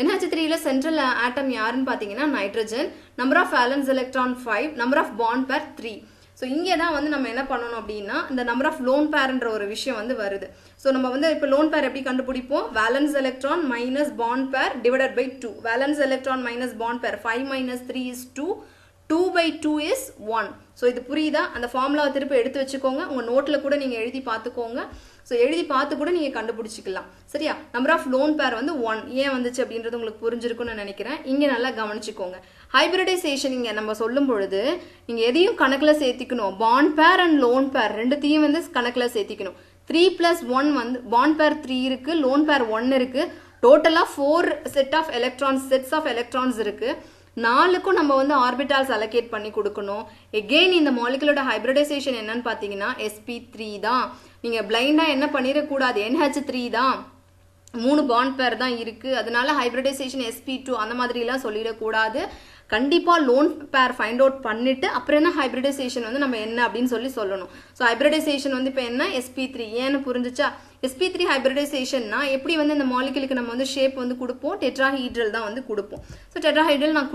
NH3ல சென்ட்ரல் ஆட்டம் யாருன்னு பார்த்தீங்கன்னா nitrogen. Number of valence electron 5, number of bond pair 3. So இங்கே தான் வந்து நம்ம என்ன பண்ணணும் அப்படின்னா, இந்த நம்பர் ஆஃப் லோன் பேர்ன்ற ஒரு விஷயம் வந்து வருது. ஸோ நம்ம வந்து இப்போ லோன் பேர் எப்படி கண்டுபிடிப்போம், valence electron minus bond pair divided by 2. Valence electron minus bond pair 5 மைனஸ் 3 இஸ் 2, 2 by 2 is 1. ஸோ இது புரியுதா, அந்த ஃபார்முலாவை திருப்பி எடுத்து வச்சுக்கோங்க, உங்கள் நோட்டில் கூட நீங்கள் எழுதி பார்த்துக்கோங்க. ஸோ எழுதி பார்த்து கூட நீங்கள் கண்டுபிடிச்சிக்கலாம், சரியா. நம்பர் ஆஃப் லோன் பேர் வந்து 1 ஏன் வந்துச்சு அப்படின்றது உங்களுக்கு புரிஞ்சிருக்குன்னு நினைக்கிறேன். இங்கே நல்லா கவனிச்சுக்கோங்க. ஹைபிரிடைசேஷன் இங்கே நம்ம சொல்லும் பொழுது நீங்கள் எதையும் கணக்கில் சேர்த்திக்கணும், bond pair and lone pair ரெண்டுத்தையும் வந்து கணக்கில் சேர்த்திக்கணும். 3 + 1 வந்து பாண்ட் பேர் 3 இருக்குது, லோன் பேர் 1 இருக்குது, டோட்டலாக 4 செட்ஸ் ஆஃப் எலக்ட்ரான்ஸ் இருக்குது. 4க்கும் நம்ம வந்து ஆர்பிட்டால்ஸ் அலோகேட் பண்ணி கொடுக்கணும். எகெயின் இந்த மாலிகுலோட ஹைபிரிடைசேஷன் என்னன்னு பார்த்தீங்கன்னா sp3 தான். நீங்கள் பிளைண்டாக என்ன பண்ணிடக்கூடாது, NH3 தான், 3 பாண்ட் பேர் தான் இருக்குது, அதனால ஹைபிரிடைசேஷன் sp2 அந்த மாதிரிலாம் சொல்லிடக்கூடாது. கண்டிப்பாக லோன் பேர் ஃபைண்ட் அவுட் பண்ணிவிட்டு அப்புறம் என்ன ஹைபிரிடைசேஷன் வந்து நம்ம என்ன அப்படின்னு சொல்லணும். ஸோ ஹைபிரிடைசேஷன் வந்து இப்போ என்ன sp3 ஏன்னு புரிஞ்சிச்சா. sp3 ஹைபிரிடைசேஷன்னா எப்படி வந்து இந்த மாலிகுலுக்கு நம்ம வந்து ஷேப் வந்து கொடுப்போம், டெட்ராஹீட்ரல் தான் வந்து கொடுப்போம். ஸோ டெட்ராஹீட்ரல் நான்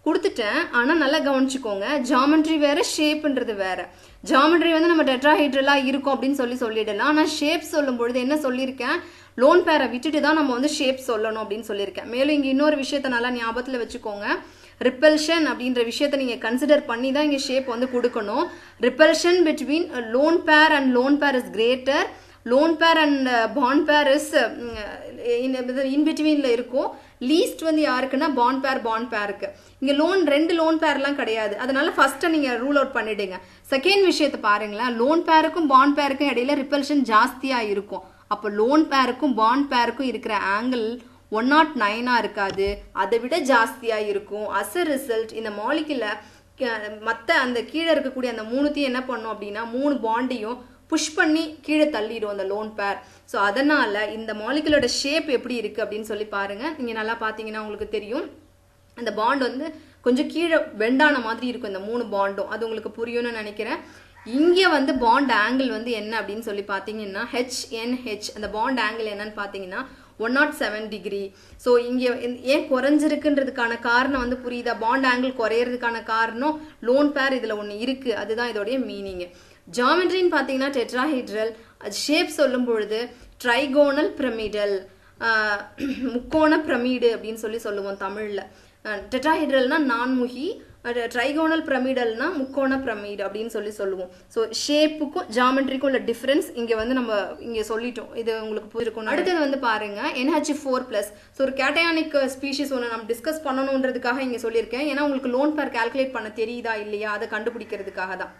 கொடுத்துட்டேன் ஆனால் நல்லா கவனிச்சுக்கோங்க, ஜாமெட்ரி வேறு ஷேப்புன்றது வேறு. ஜாமெட்ரி வந்து நம்ம டெட்ராஹீட்ரலாக இருக்கும் அப்படின்னு சொல்லிடலாம். ஆனால் ஷேப் சொல்லும் பொழுது என்ன சொல்லியிருக்கேன், லோன் பேரை விட்டுட்டு தான் நம்ம வந்து ஷேப் சொல்லணும் அப்படின்னு சொல்லியிருக்கேன். மேலும் இங்கே இன்னொரு விஷயத்த நல்லா ஞாபகத்தில் வச்சுக்கோங்க, ரிப்பல்ஷன் அப்படின்ற விஷயத்தை நீங்கள் கன்சிடர் பண்ணி தான் இங்கே ஷேப் வந்து கொடுக்கணும். Repulsion between lone pair and lone பேர் is greater, lone pair and bond pair is in between இருக்கும். least வந்து யாருக்குன்னா bond pairக்கு. இங்க ரெண்டு லோன் பேர்லாம் கிடையாது. அதனால ஃபர்ஸ்ட் நீங்க ரூல் அவுட் பண்ணிடுங்க. செகண்ட் விஷயத்தை பாருங்களேன், லோன் பேருக்கும் பாண்ட் பேருக்கும் இடையில ரிப்பல்ஷன் ஜாஸ்தியா இருக்கும். அப்போ லோன் பேருக்கும் பாண்ட் பேருக்கும் இருக்கிற ஆங்கிள் 109 இருக்காது, அதை விட ஜாஸ்தியா இருக்கும். as a result இந்த மாலிகுல மற்ற அந்த கீழே இருக்கக்கூடிய அந்த மூணுத்தையும் என்ன பண்ணும் அப்படின்னா, மூணு பாண்டையும் புஷ் பண்ணி கீழே தள்ளிடும் அந்த லோன் பேர். ஸோ அதனால இந்த மாலிகுலோட ஷேப் எப்படி இருக்கு அப்படின்னு சொல்லி பாருங்க. நீங்க நல்லா பார்த்தீங்கன்னா உங்களுக்கு தெரியும், அந்த பாண்ட் வந்து கொஞ்சம் கீழே பெண்டான மாதிரி இருக்கும் இந்த மூணு பாண்டும். அது உங்களுக்கு புரியும்னு நினைக்கிறேன். இங்கே வந்து பாண்ட் ஆங்கிள் வந்து என்ன அப்படின்னு சொல்லி பார்த்தீங்கன்னா HNH, அந்த பாண்ட் ஆங்கிள் என்னன்னு பார்த்தீங்கன்னா 107 டிகிரி. ஸோ இங்கே ஏன் குறைஞ்சிருக்குன்றதுக்கான காரணம் வந்து புரியுதா? பாண்ட் ஆங்கிள் குறையிறதுக்கான காரணம் லோன் பேர் இதில் ஒன்று இருக்குது, அதுதான் இதோடைய மீனிங். ஜாமெட்ரின்னு பார்த்தீங்கன்னா டெட்ராஹைட்ரல், அது ஷேப் சொல்லும் பொழுது ட்ரைகோனல் பிரமிடல், முக்கோண பிரமிடு அப்படின்னு சொல்லி சொல்லுவோம் தமிழில். டெட்ராஹைட்ரல்னா நான்முகி, ட்ரைகோனல் பிரமிடல்னா முக்கோண பிரமிடு அப்படின்னு சொல்லி சொல்லுவோம். ஸோ ஷேப்புக்கும் ஜாமெட்ரிக்கும் உள்ள டிஃப்ரென்ஸ் இங்கே வந்து நம்ம இங்கே சொல்லிட்டோம். இது உங்களுக்கு புரிஞ்சிருக்கும். அடுத்தது வந்து பாருங்க NH4+. ஸோ ஒரு கேட்டயானிக் ஸ்பீஷிஸ் ஒன்று நம்ம டிஸ்கஸ் பண்ணணுன்றதுக்காக இங்கே சொல்லியிருக்கேன். ஏன்னா உங்களுக்கு லோன் பேர் கால்குலேட் பண்ண தெரியுதா இல்லையா அதை கண்டுபிடிக்கிறதுக்காக தான்.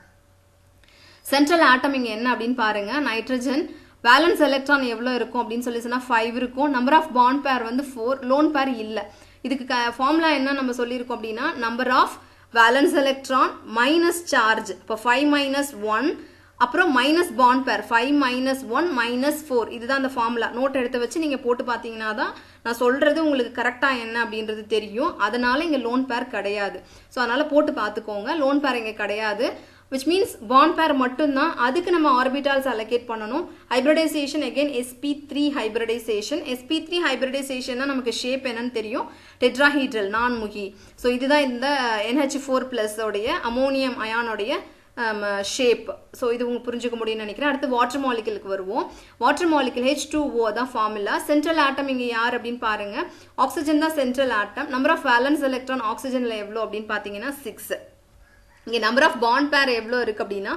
சென்ட்ரல் ஆட்டம் இங்கே என்ன அப்படின்னு பாருங்க, நைட்ரஜன். வேலன்ஸ் எலக்ட்ரான் எவ்வளோ இருக்கும் அப்படின்னு சொல்லி சொன்னால் 5 இருக்கும். நம்பர் ஆஃப் பாண்ட் பேர் வந்து 4, லோன் பேர் இல்லை. இதுக்கு ஃபார்முலா என்ன நம்ம சொல்லியிருக்கோம் அப்படின்னா, number of valence electron minus charge. இப்போ 5 - 1 அப்புறம் மைனஸ் பாண்ட் பேர் 5 - 1 - 4. இதுதான் அந்த ஃபார்முலா. நோட் எடுத்து வச்சு நீங்கள் போட்டு பார்த்தீங்கன்னா தான் நான் சொல்கிறது உங்களுக்கு கரெக்டாக என்ன அப்படின்றது தெரியும். அதனால இங்கே லோன் பேர் கிடையாது. ஸோ அதனால் போட்டு பார்த்துக்கோங்க, லோன் பேர் இங்கே கிடையாது. which means bond pair மட்டும்தான். அதுக்கு நம்ம ஆர்பிட்டால்ஸ் allocate பண்ணணும். hybridization again sp3 hybridization. sp3 hybridization நமக்கு ஷேப் என்னன்னு தெரியும், டெட்ராஹீட்ரல் நான்முகி. ஸோ இதுதான் இந்த NH4+ உடைய அமோனியம் அயானுடைய ஷேப். ஸோ இது உங்களுக்கு புரிஞ்சுக்க முடியும்னு நினைக்கிறேன். அடுத்து வாட்டர் மாலிகுலுக்கு வருவோம். வாட்டர் மாலிகுல் H2O தான் ஃபார்முலா. சென்ட்ரல் ஆட்டம் இங்கே யார் அப்படின்னு பாருங்க, ஆக்சிஜன் தான் central atom. Number of valence electron ஆக்சிஜனில் எவ்வளோ அப்படின்னு பார்த்தீங்கன்னா 6. இங்கே நம்பர் ஆஃப் பாண்ட் பேர் எவ்வளோ இருக்குது அப்படின்னா,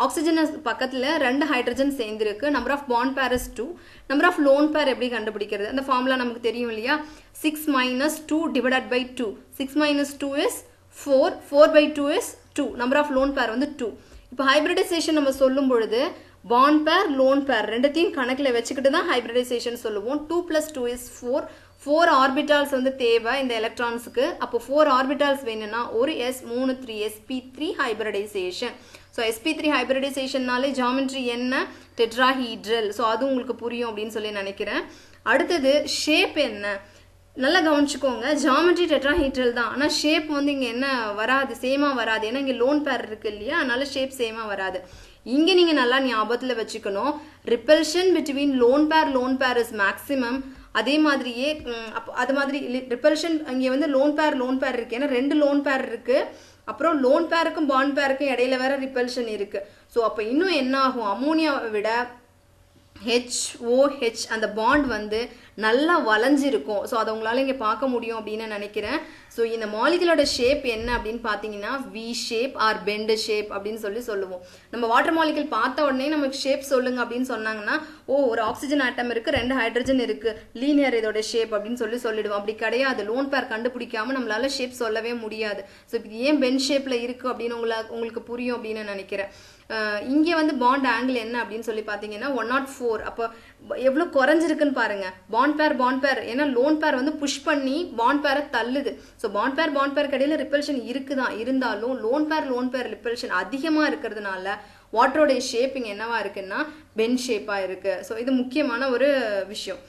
ஆக்சிஜன் பக்கத்தில் 2 ஹைட்ரஜன் சேர்ந்துருக்கு. Number of bond pair is 2. Number of lone pair எப்படி கண்டுபிடிக்கிறது? அந்த ஃபார்முலா நமக்கு தெரியும் இல்லையா, 6 - 2 divided by 2. 6 - 2 is 4, 4/2 is 2. Number of lone pair வந்து 2. இப்போ ஹைப்ரிடைசேஷன் நம்ம சொல்லும் பொழுது பாண்ட் பேர் லோன் பேர் ரெண்டுத்தையும் கணக்கில் வச்சுக்கிட்டு தான் ஹைப்ரிடைசேஷன் சொல்லுவோம். 2 + 2 இஸ் 4. 4 ஆர்பிட்டால்ஸ் வந்து தேவை இந்த எலக்ட்ரான்ஸுக்கு. அப்போ 4 ஆர்பிட்டால்ஸ் வேணும்னா ஒரு S 3 3 sp3 hybridisation. So sp3 ஹைப்ரிடைசேஷன்னாலே ஜாமெட்ரி என்ன, டெட்ராஹீட்ரல். ஸோ அது உங்களுக்கு புரியும் அப்படின்னு சொல்லி நினைக்கிறேன். அடுத்தது ஷேப் என்ன, நல்லா கவனிச்சுக்கோங்க. ஜாமெட்ரி டெட்ராஹீட்ரல் தான், ஆனால் ஷேப் வந்து இங்கே என்ன வராது, சேமாக வராது. ஏன்னா இங்கே லோன் பேர் இருக்கு இல்லையா, அதனால ஷேப் சேமாக வராது. இங்கே நீங்கள் நல்லா ஞாபகத்தில் வச்சுக்கணும், repulsion between lone pair is maximum. அதே மாதிரியே அது மாதிரி ரிப்பல்ஷன் இங்கே வந்து லோன் பேர் இருக்கு, ஏன்னா 2 லோன் பேர் இருக்கு. அப்புறம் லோன் பேருக்கும் பாண்ட் பேருக்கும் இடையில வேற ரிப்பல்ஷன் இருக்கு. ஸோ அப்போ இன்னும் என்ன ஆகும், அமோனியாவை விட HOH அந்த பாண்ட் வந்து நல்லா வளைஞ்சிருக்கும். ஸோ அதை உங்களால் இங்கே பார்க்க முடியும் அப்படின்னு நினைக்கிறேன். ஸோ இந்த மாலிகுலோட ஷேப் என்ன அப்படின்னு பார்த்தீங்கன்னா V shape or bent shape அப்படின்னு சொல்லுவோம். நம்ம வாட்டர் மாலிகுல் பார்த்த உடனே நமக்கு ஷேப் சொல்லுங்க அப்படின்னு சொன்னாங்கன்னா, ஒரு ஆக்சிஜன் ஆட்டம் இருக்கு, 2 ஹைட்ரஜன் இருக்கு, லீனியர் இதோட ஷேப் அப்படின்னு சொல்லிடுவோம். அப்படி கிடையாது, லோன் பேர் கண்டுபிடிக்காம நம்மளால ஷேப் சொல்லவே முடியாது. ஸோ இப்போ ஏன் பெண்ட் ஷேப்ல இருக்கு அப்படின்னு உங்களுக்கு புரியும் அப்படின்னு நினைக்கிறேன். இங்கே வந்து பாண்ட் ஆங்கிள் என்ன அப்படின்னு சொல்லி பார்த்தீங்கன்னா 104. அப்போ எவ்வளோ குறைஞ்சிருக்குன்னு பாருங்க. பாண்ட் பேர் ஏன்னா லோன் பேர் வந்து புஷ் பண்ணி பாண்ட் பேரை தள்ளுது. ஸோ பாண்ட் பேர் கடையில் ரிப்பல்ஷன் இருக்குதான், இருந்தாலும் லோன் பேர் ரிப்பல்ஷன் அதிகமாக இருக்கிறதுனால வாட்டரோடைய ஷேப்பிங் என்னவா இருக்குன்னா பெண்ட் ஷேப்பாக இருக்கு. ஸோ இது முக்கியமான ஒரு விஷயம்.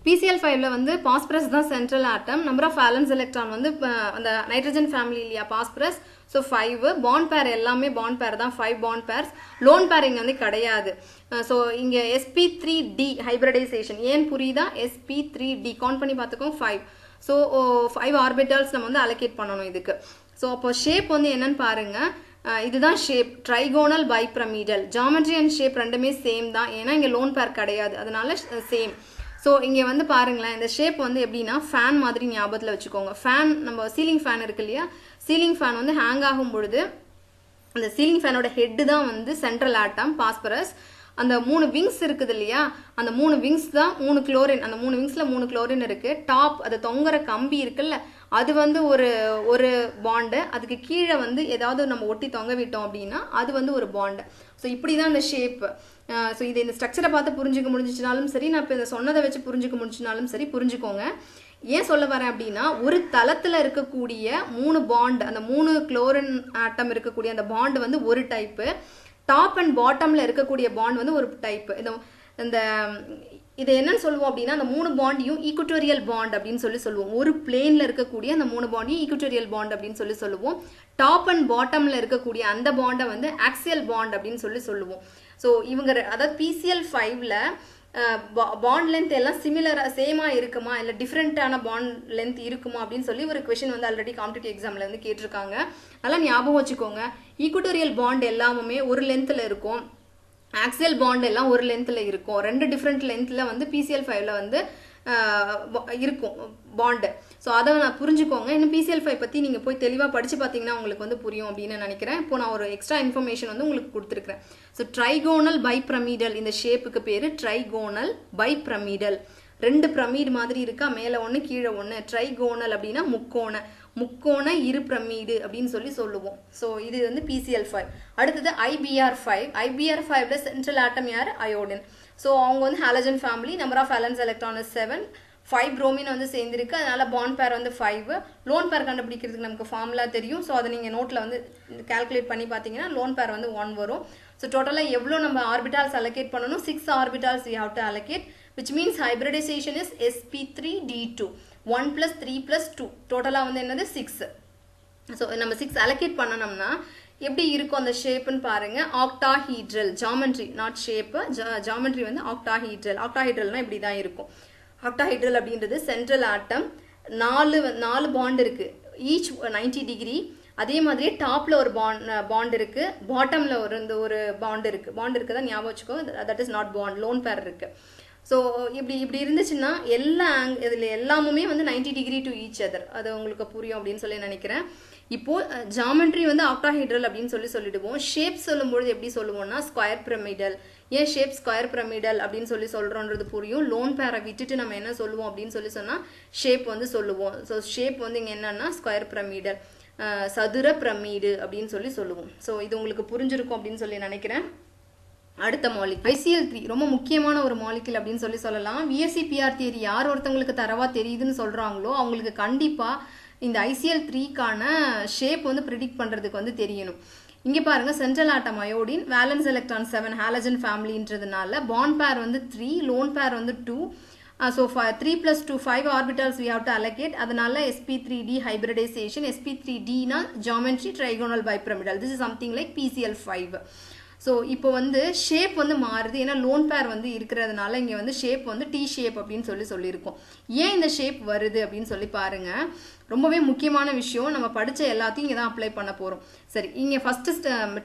PCl5 வந்து பாஸ்பரஸ் தான் central atom. Number of valence electron வந்து அந்த நைட்ரஜன் ஃபேமிலி இல்லையா பாஸ்பரஸ். ஸோ 5 பாண்ட் பேர் எல்லாமே பாண்ட் பேர் தான், 5 பாண்ட் பேர்ஸ். லோன் பேர் இங்கே வந்து கிடையாது. ஸோ இங்கே sp3d ஹைப்ரிடைசேஷன் ஏன் புரியுதா, sp3d கவுண்ட் பண்ணி பார்த்துக்கோங்க 5. ஸோ 5 ஆர்பிட்டல்ஸ் நம்ம வந்து அலோகேட் பண்ணணும் இதுக்கு. ஸோ அப்போ ஷேப் வந்து என்னன்னு பாருங்க, இதுதான் shape, trigonal bipyramidal. Geometry and shape ரெண்டுமே சேம் தான், ஏன்னா இங்கே லோன் பேர் கிடையாது, அதனால சேம். ஸோ இங்கே வந்து பாருங்களேன், இந்த ஷேப் வந்து எப்படின்னா ஃபேன் மாதிரி ஞாபகத்தில் வச்சுக்கோங்க. ஃபேன், நம்ம சீலிங் ஃபேன் இருக்கு இல்லையா, சீலிங் ஃபேன் வந்து ஹேங் ஆகும் பொழுது அந்த சீலிங் ஃபேனோட ஹெட்டு தான் வந்து சென்ட்ரல் ஆட்டம் பாஸ்பரஸ். அந்த 3 விங்ஸ் இருக்குது இல்லையா, அந்த 3 விங்ஸ் தான் 3 குளோரின். அந்த 3 விங்ஸ்ல 3 குளோரின் இருக்கு. டாப் அது தொங்குற கம்பி இருக்குல்ல, அது வந்து ஒரு பாண்டு. அதுக்கு கீழே வந்து ஏதாவது நம்ம ஒட்டி தொங்க விட்டோம் அப்படின்னா அது வந்து ஒரு பாண்டு. ஸோ இப்படி தான் இந்த ஷேப். ஸோ இது இந்த ஸ்ட்ரக்சரை பார்த்து புரிஞ்சுக்க முடிஞ்சிச்சுனாலும் சரி, நான் இப்போ இதை சொன்னதை வச்சு புரிஞ்சுக்க முடிஞ்சினாலும் சரி, புரிஞ்சுக்கோங்க. ஏன் சொல்ல வரேன் அப்படின்னா, ஒரு தளத்தில் இருக்கக்கூடிய 3 பாண்ட், அந்த 3 குளோரின் ஆட்டம் இருக்கக்கூடிய அந்த பாண்ட் வந்து ஒரு டைப்பு, டாப் அண்ட் பாட்டமில் இருக்கக்கூடிய பாண்ட் வந்து ஒரு டைப்பு. இந்த இதை என்னன்னு சொல்லுவோம் அப்படின்னா, அந்த 3 பாண்டையும் ஈக்குட்டோரியல் பாண்ட் அப்படின்னு சொல்லுவோம். ஒரு பிளேனில் இருக்கக்கூடிய அந்த 3 பாண்டையும் ஈக்குட்டோரியல் பாண்ட் அப்படின்னு சொல்லுவோம். டாப் அண்ட் பாட்டமில் இருக்கக்கூடிய அந்த பாண்டை வந்து ஆக்சியல் பாண்ட் அப்படின்னு சொல்லுவோம். ஸோ இவங்க அதாவது PCl5ல பாண்ட் லென்த் எல்லாம் சிமிலராக சேமாக இருக்குமா, இல்லை டிஃப்ரெண்ட்டான பாண்ட் லென்த் இருக்குமா அப்படின்னு சொல்லி ஒரு கொஷின் வந்து ஆல்ரெடி காம்படிட்டிவ் எக்ஸாமில் வந்து கேட்டிருக்காங்க. அதெல்லாம் ஞாபகம் வச்சுக்கோங்க. ஈக்குட்டோரியல் பாண்ட் எல்லாமே ஒரு லென்த்தில் இருக்கும், ஆக்சியல் பாண்ட் எல்லாம் ஒரு லென்த்தில் இருக்கும். 2 டிஃப்ரெண்ட் லென்த்தில் வந்து PCl5ல வந்து இருக்கும் பாண்டு. ஸோ அதை நான் புரிஞ்சுக்கோங்க. இன்னும் PCl5 பற்றி நீங்கள் போய் தெளிவாக படித்து பார்த்தீங்கன்னா உங்களுக்கு வந்து புரியும் அப்படின்னு நினைக்கிறேன். இப்போ நான் ஒரு எக்ஸ்ட்ரா இன்ஃபர்மேஷன் வந்து உங்களுக்கு கொடுத்துருக்கிறேன். ஸோ ட்ரைகோனல் பைப்ரமிடல், இந்த ஷேப்புக்கு பேர் ட்ரைகோனல் பைப்ரமிடல். 2 பிரமிடு மாதிரி இருக்கா, மேலே ஒன்று கீழே ஒன்று. ட்ரைகோனல் அப்படின்னா முக்கோண இரு பிரமிடு அப்படின்னு சொல்லுவோம். ஸோ இது வந்து PCl5. அடுத்தது IBr5. IBr5ல சென்ட்ரல் ஆட்டம் யார்? அயோடின். ஸோ அவங்க வந்து halogen family. Number of valence electron 7. 5 bromine வந்து சேர்ந்துருக்கு, அதனால பாண்ட் பேர் வந்து 5. லோன் பேர் கண்டுபிடிக்கிறதுக்கு நமக்கு ஃபார்முலா தெரியும். ஸோ அதை நீங்கள் நோட்டில் வந்து கால்குலேட் பண்ணி பார்த்தீங்கன்னா லோன் பேர் வந்து 1 வரும். ஸோ டோட்டலாக எவ்வளோ நம்ம ஆர்பிட்டால்ஸ் அலோகேட் பண்ணணும்? 6 orbitals we have to allocate, which means hybridization is sp3d2. 1 plus 3 plus 2. டோட்டலாக வந்து என்னது 6. ஸோ நம்ம 6 அலோகேட் பண்ணணும்னா எப்படி இருக்கும் அந்த ஷேப்புன்னு பாருங்க. Octahedral geometry, not shape, geometry வந்து ஆக்டாஹீட்ரல். ஆக்டாஹீட்ரல்னா இப்படி தான் இருக்கும். ஆக்டாஹைட்ரல் அப்படின்றது சென்ட்ரல் ஆட்டம், 4 பாண்ட் இருக்கு, ஈச் 90 டிகிரி. அதே மாதிரி டாப்ல ஒரு பாண்ட் இருக்கு, பாட்டம்ல ஒரு பாண்ட் இருக்கு தான் ஞாபகம் வச்சுக்கோ. That is not bond, lone pair இருக்கு. ஸோ இப்படி இருந்துச்சுன்னா இதில் எல்லாமுமே வந்து 90 டிகிரி டு ஈச் அதர். அது உங்களுக்கு புரியும் அப்படின்னு சொல்லி நினைக்கிறேன். இப்போ ஜாமெட்ரி வந்து ஆக்டாஹைட்ரல் அப்படின்னு சொல்லிடுவோம். ஷேப் சொல்லும்பொழுது எப்படி சொல்லுவோம்னா ஸ்கொயர் பிரமிடல். ஏன் ஷேப் ஸ்கொயர் பிரமிடல் அப்படின்னு சொல்றோன்றது புரியும். லோன் பேரை விட்டுட்டு நம்ம என்ன சொல்லுவோம் அப்படின்னு சொன்னால் ஷேப் வந்து சொல்லுவோம். ஸோ ஷேப் வந்து இங்கே என்னன்னா ஸ்கொயர் பிரமிடல், சதுர பிரமிடு அப்படின்னு சொல்லுவோம். ஸோ இது உங்களுக்கு புரிஞ்சிருக்கும் அப்படின்னு சொல்லி நினைக்கிறேன். அடுத்த மாலிகுல் ICl3 ரொம்ப முக்கியமான ஒரு மாலிகுல் அப்படின்னு சொல்லலாம். VSEPR தியரி யார் ஒருத்தவங்களுக்கு தரவா தெரியுதுன்னு சொல்றாங்களோ அவங்களுக்கு கண்டிப்பா இந்த ICl3க்கான ஷேப் வந்து ப்ரிடிக்ட் பண்றதுக்கு வந்து தெரியணும். இங்க பாருங்க, central atom iodine, valence electron 7, halogen ஃபேமிலின்றதுனால பாண்ட் பேர் வந்து 3, லோன் பேர் வந்து 2. So 3 plus 2 5 orbitals we have to allocate. அதனால sp3d hybridization. sp3d னா geometry trigonal bipyramidal. This is something like PCl5. So இப்போ வந்து ஷேப் வந்து மாறுது, ஏன்னா லோன் பேர் வந்து இருக்கிறதுனால இங்கே வந்து ஷேப் வந்து டி ஷேப் அப்படின்னு சொல்லியிருக்கோம். ஏன் இந்த ஷேப் வருது அப்படின்னு சொல்லி பாருங்க. ரொம்பவே முக்கியமான விஷயம், நம்ம படித்த எல்லாத்தையும் இங்கே தான் அப்ளை பண்ண போகிறோம். சரி, இங்கே ஃபஸ்ட்டு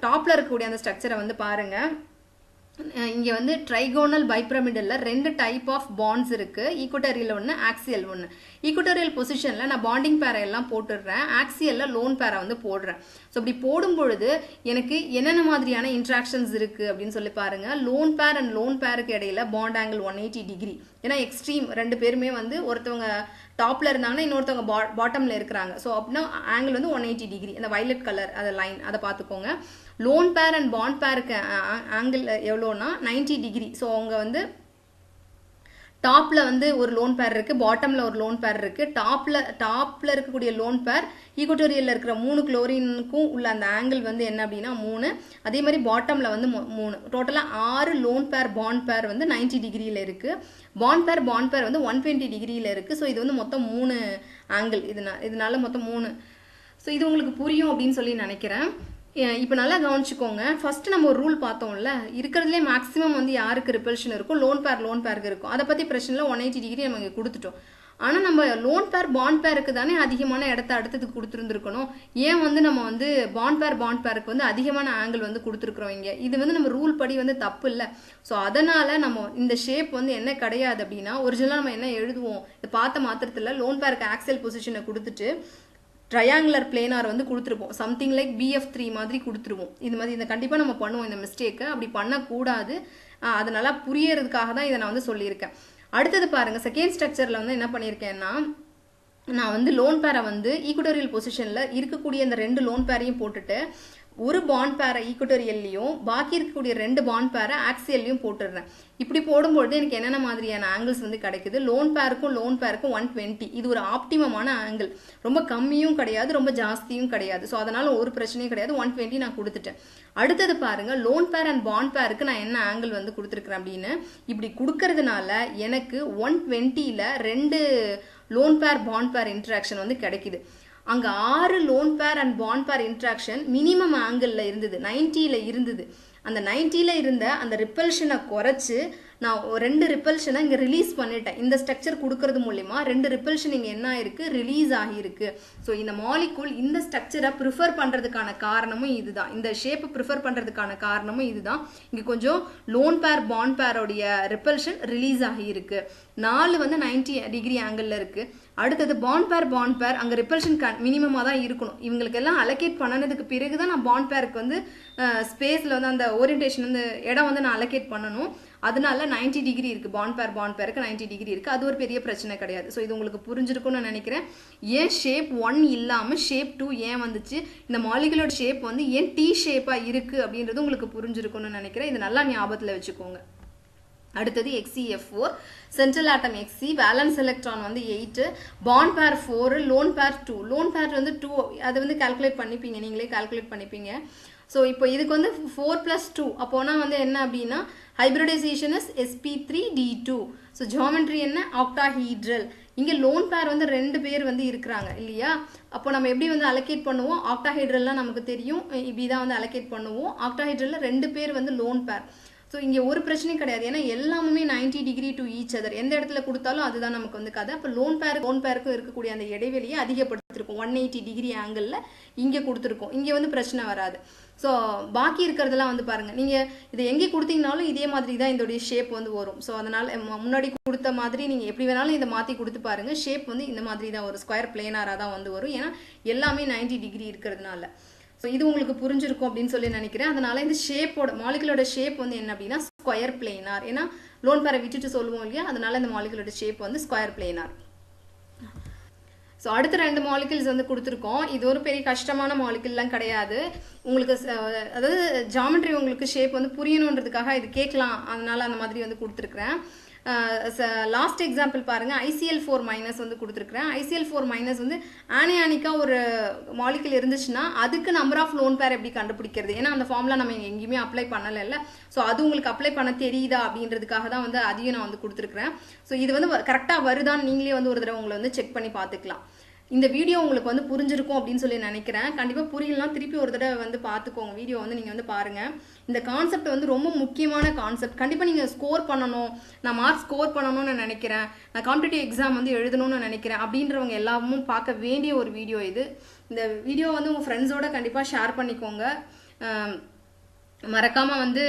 டாப்பில் இருக்கக்கூடிய அந்த ஸ்ட்ரக்சரை வந்து பாருங்க. இங்கே வந்து ட்ரைகோனல் பைப்ரமிடல்ல 2 டைப் ஆஃப் பாண்ட்ஸ் இருக்கு. ஈக்குவட்டோரியல் ஒன்று, ஆக்சியல் ஒன்று. ஈக்குவட்டோரியல் பொசிஷனில் நான் பாண்டிங் பேரை எல்லாம் போட்டுடுறேன், ஆக்சியல்ல லோன் பேரை வந்து போடுறேன். ஸோ அப்படி போடும் பொழுது எனக்கு என்னென்ன மாதிரியான இன்ட்ராக்ஷன்ஸ் இருக்கு அப்படின்னு சொல்லி பாருங்க. லோன் பேர் அண்ட் லோன் பேருக்கு இடையில பாண்ட் ஆங்கிள் 180 டிகிரி. ஏன்னா எக்ஸ்ட்ரீம் 2 பேருமே வந்து ஒருத்தவங்க டாப்ல இருந்தாங்கன்னா இன்னொருத்தவங்க பாட்டம்ல இருக்கிறாங்க. ஸோ அப்படின்னா ஆங்கிள் வந்து 180 டிகிரி. அந்த வயலட் கலர் அந்த லைன் அதை பார்த்துக்கோங்க. லோன் பேர் அண்ட் பாண்ட் பேருக்கு ஆங்கிள் எவ்வளோனா 90 டிகிரி. ஸோ அவங்க வந்து டாப்ல வந்து ஒரு லோன் பேர் இருக்கு, பாட்டம்ல ஒரு லோன் பேர் இருக்கு. டாப்ல இருக்கக்கூடிய லோன் பேர் ஈக்குவட்டோரியல்ல இருக்கிற 3 குளோரினுக்கும் உள்ள அந்த ஆங்கிள் வந்து என்ன அப்படின்னா 3. அதே மாதிரி பாட்டம்ல வந்து 3. டோட்டலா 6 லோன் பேர் பாண்ட் பேர் வந்து 90 டிகிரியில இருக்கு. பாண்ட் பேர் வந்து 120 டிகிரியில இருக்கு. ஸோ இது வந்து மொத்தம் 3 ஆங்கிள். இதனால மொத்தம் 3. ஸோ இது உங்களுக்கு புரியும் அப்படின்னு சொல்லி நினைக்கிறேன். இப்போ நல்லா கவனிச்சுக்கோங்க. ஃபர்ஸ்ட் நம்ம ஒரு ரூல் பார்த்தோம்ல, இருக்கிறதுலே மேக்ஸிமம் வந்து யாருக்கு ரிப்பல்ஷன் இருக்கும்? லோன் பேருக்கு இருக்கும். அதை பற்றி பிரச்சனை 180 டிகிரி நம்ம இங்கே கொடுத்துட்டோம். ஆனால் நம்ம லோன் பேர் பாண்ட் பேருக்கு தானே அதிகமான இடத்த அடுத்ததுக்கு கொடுத்துருந்துருக்கணும். ஏன் வந்து நம்ம வந்து பாண்ட் பேருக்கு வந்து அதிகமான ஆங்கிள் வந்து கொடுத்துருக்குறோம் இங்கே? இது வந்து நம்ம ரூல் படி வந்து தப்பு இல்லை. ஸோ அதனால நம்ம இந்த ஷேப் வந்து என்ன கிடையாது அப்படின்னா, ஒரிஜினலாக நம்ம என்ன எழுதுவோம், இதை பார்த்த மாத்திரத்தில் லோன் பேருக்கு ஆக்சியல் பொசிஷனை கொடுத்துட்டு ட்ரையாங்குலர் பிளேனார் வந்து கொடுத்துருப்போம், சம்திங் லைக் BF3 மாதிரி கொடுத்துருவோம். இது மாதிரி இந்த கண்டிப்பாக நம்ம பண்ணுவோம் இந்த மிஸ்டேக்கை, அப்படி பண்ணக்கூடாது. அதனால புரியறதுக்காக தான் இதை நான் வந்து சொல்லியிருக்கேன். அடுத்தது பாருங்கள், செகண்ட் ஸ்ட்ரக்சரில் வந்து என்ன பண்ணியிருக்கேன்னா, நான் வந்து லோன் பேரை வந்து ஈக்குவட்டோரியல் பொசிஷனில் இருக்கக்கூடிய இந்த 2 லோன் பேரையும் போட்டுட்டு ஒரு பாண்ட் பேரை ஈக்குவட்டோரியல்லையும் பாக்கி இருக்கக்கூடிய 2 பாண்ட் பேரை ஆக்சியல்லையும் போட்டுடுறேன். இப்படி போடும்பொழுது எனக்கு என்னென்ன மாதிரியான ஆங்கிள்ஸ் வந்து கிடைக்குது, லோன் பேருக்கும் 120. இது ஒரு ஆப்டிமமான ஆங்கிள், ரொம்ப கம்மியும் கிடையாது ரொம்ப ஜாஸ்தியும் கிடையாது. ஸோ அதனால ஒரு பிரச்சனையும் கிடையாது, 120 நான் கொடுத்துட்டேன். அடுத்தது பாருங்க, லோன் பேர் அண்ட் பாண்ட் பேருக்கு நான் என்ன ஆங்கிள் வந்து கொடுத்துருக்கிறேன் அப்படின்னு. இப்படி கொடுக்கறதுனால எனக்கு 120ல் 2 லோன் பேர் பாண்ட் பேர் இன்ட்ராக்ஷன் வந்து கிடைக்குது. அங்கே 6 லோன் பேர் அண்ட் பாண்ட் பேர் இன்ட்ராக்ஷன் மினிமம் ஆங்கிளில் இருந்தது, 90ல் இருந்தது. அந்த 90ல் இருந்த அந்த ரிப்பல்ஷனை குறைச்சி நான் 2 ரிப்பல்ஷனை இங்கே ரிலீஸ் பண்ணிட்டேன். இந்த ஸ்ட்ரக்சர் கொடுக்கறது மூலிமா 2 ரிப்பல்ஷன் இங்கே என்ன ஆயிருக்கு, ரிலீஸ் ஆகியிருக்கு. ஸோ இந்த மாலிகூல் இந்த ஸ்ட்ரக்சரை ப்ரிஃபர் பண்ணுறதுக்கான காரணமும் இதுதான், இந்த ஷேப்பை ப்ரிஃபர் பண்ணுறதுக்கான காரணமும் இதுதான். இங்கே கொஞ்சம் lone pair bond பேரோடைய repulsion release ஆகியிருக்கு. 4 வந்து 90 டிகிரி ஆங்கிளில் இருக்குது. அடுத்தது பாண்ட் பேர் அங்கே ரிப்பல்ஷன் மினிமமாக தான் இருக்கணும். இவங்களுக்கு எல்லாம் அலோகேட் பண்ணனதுக்கு பிறகு தான் நான் பாண்ட் பேருக்கு வந்து ஸ்பேஸில் வந்து அந்த ஓரியன்டேஷன் வந்து இடம் வந்து நான் அலோகேட் பண்ணணும். அதனால 90 டிகிரி இருக்குது, பாண்ட் பேருக்கு 90 டிகிரி இருக்குது. அது ஒரு பெரிய பிரச்சனை கிடையாது. ஸோ இது உங்களுக்கு புரிஞ்சிருக்கும்னு நான் நினைக்கிறேன். ஏன் ஷேப் 1 இல்லாமல் ஷேப் 2 ஏன் வந்துச்சு, இந்த மாலிகுலோட ஷேப் வந்து ஏன் T ஷேப்பாக இருக்குது அப்படின்றது உங்களுக்கு புரிஞ்சிருக்கும்னு நினைக்கிறேன். இது நல்லா ஞாபகத்தில் வச்சுக்கோங்க. அடுத்தது XeF4, central atom Xc, valence electron வந்து 8, பாண்ட் பேர் 4, லோன் பேர் 2. லோன் பேர் வந்து 2, அது வந்து கால்குலேட் பண்ணிப்பீங்க, நீங்களே கால்குலேட் பண்ணிப்பீங்க. ஸோ இப்போ இதுக்கு வந்து 4 + 2 அப்போனா வந்து என்ன அப்படின்னா hybridisation is sp3d2. So geometry என்ன, ஆக்டாஹீட்ரல். இங்கே லோன் பேர் வந்து 2 பேர் வந்து இருக்கிறாங்க இல்லையா. அப்போ நம்ம எப்படி வந்து அலோகேட் பண்ணுவோம், ஆக்டாஹைட்ரல்லாம் நமக்கு தெரியும், இப்படி தான் வந்து அலோகேட் பண்ணுவோம். ஆக்டாஹைட்ரலில் 2 பேர் வந்து லோன் பேர். ஸோ இங்கே ஒரு பிரச்சனையும் கிடையாது, ஏன்னா எல்லாமே 90 டிகிரி டு ஈச் அதர், எந்த இடத்துல கொடுத்தாலும் அதுதான் நமக்கு வந்து கதை. அப்போ லோன் பேருக்கும் இருக்கக்கூடிய அந்த இடைவெளியை அதிகப்படுத்திருக்கும், 180 டிகிரி ஆங்கிளில் இங்கே கொடுத்துருக்கோம். இங்கே வந்து பிரச்சனை வராது. ஸோ பாக்கி இருக்கிறதெல்லாம் வந்து பாருங்கள், நீங்கள் இதை எங்கே கொடுத்தீங்கனாலும் இதே மாதிரி தான் இதோடைய ஷேப் வந்து வரும். ஸோ அதனால் முன்னாடி கொடுத்த மாதிரி நீங்கள் எப்படி வேணாலும் இதை மாற்றி கொடுத்து பாருங்கள், ஷேப் வந்து இந்த மாதிரி தான் ஒரு ஸ்கொயர் பிளேனாராக தான் வந்து வரும், ஏன்னா எல்லாமே 90 டிகிரி இருக்கிறதுனால. ஸோ இது உங்களுக்கு புரிஞ்சிருக்கும் அப்படின்னு சொல்லி நினைக்கிறேன். அதனால இந்த ஷேப்போட மாலிகுலோட ஷேப் வந்து என்ன அப்படின்னா ஸ்கொயர் பிளேனார், ஏன்னா லோன் பேரை விட்டுட்டு சொல்லுவோம் இல்லையா, அதனால இந்த மாலிகுலோட ஷேப் வந்து ஸ்கொயர் பிளேனார். ஸோ அடுத்த 2 மாலிகுல்ஸ் வந்து கொடுத்துருக்கோம். இது ஒரு பெரிய கஷ்டமான மாலிகுல்லாம் கிடையாது. உங்களுக்கு அதாவது ஜாமெட்ரி உங்களுக்கு ஷேப் வந்து புரியணுன்றதுக்காக இது கேட்கலாம், அதனால அந்த மாதிரி வந்து கொடுத்துருக்குறேன். லாஸ்ட் எக்ஸாம்பிள் பாருங்கள், ICl4- வந்து கொடுத்துருக்குறேன். ICl4- வந்து ஆனியானிக்காக ஒரு மாலிகுல் இருந்துச்சுன்னா அதுக்கு நம்பர் ஆஃப் லோன் பேர் எப்படி கண்டுபிடிக்கிறது, ஏன்னா அந்த ஃபார்முலா நம்ம எங்கேயுமே அப்ளை பண்ணலை. ஸோ அது உங்களுக்கு அப்ளை பண்ண தெரியுதா அப்படின்றதுக்காக தான் வந்து அதையும் நான் வந்து கொடுத்துருக்குறேன். ஸோ இது வந்து கரெக்டாக வருதான்னு நீங்களே வந்து ஒரு தடவை உங்களை வந்து செக் பண்ணி பார்த்துக்கலாம். இந்த வீடியோ உங்களுக்கு வந்து புரிஞ்சிருக்கும் அப்படின்னு சொல்லி நினைக்கிறேன். கண்டிப்பாக புரியலாம், திருப்பி ஒரு தடவை வந்து பார்த்துக்கோங்க, வீடியோ வந்து நீங்கள் வந்து பாருங்கள். இந்த கான்செப்ட் வந்து ரொம்ப முக்கியமான கான்செப்ட். கண்டிப்பாக நீங்கள் ஸ்கோர் பண்ணணும், நான் மார்க் ஸ்கோர் பண்ணணும்னு நினைக்கிறேன், நான் காம்படிட்டிவ் எக்ஸாம் வந்து எழுதணும்னு நினைக்கிறேன் அப்படின்றவங்க எல்லாமும் பார்க்க வேண்டிய ஒரு வீடியோ இது. இந்த வீடியோ வந்து உங்கள் ஃப்ரெண்ட்ஸோட கண்டிப்பாக ஷேர் பண்ணிக்கோங்க. மறக்காமல் வந்து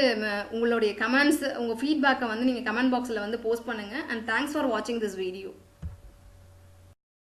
உங்களுடைய கமெண்ட்ஸ், உங்கள் ஃபீட்பேக்கை வந்து நீங்கள் கமெண்ட் பாக்ஸில் வந்து போஸ்ட் பண்ணுங்கள். அண்ட் தேங்க்ஸ் ஃபார் வாட்சிங் திஸ் வீடியோ.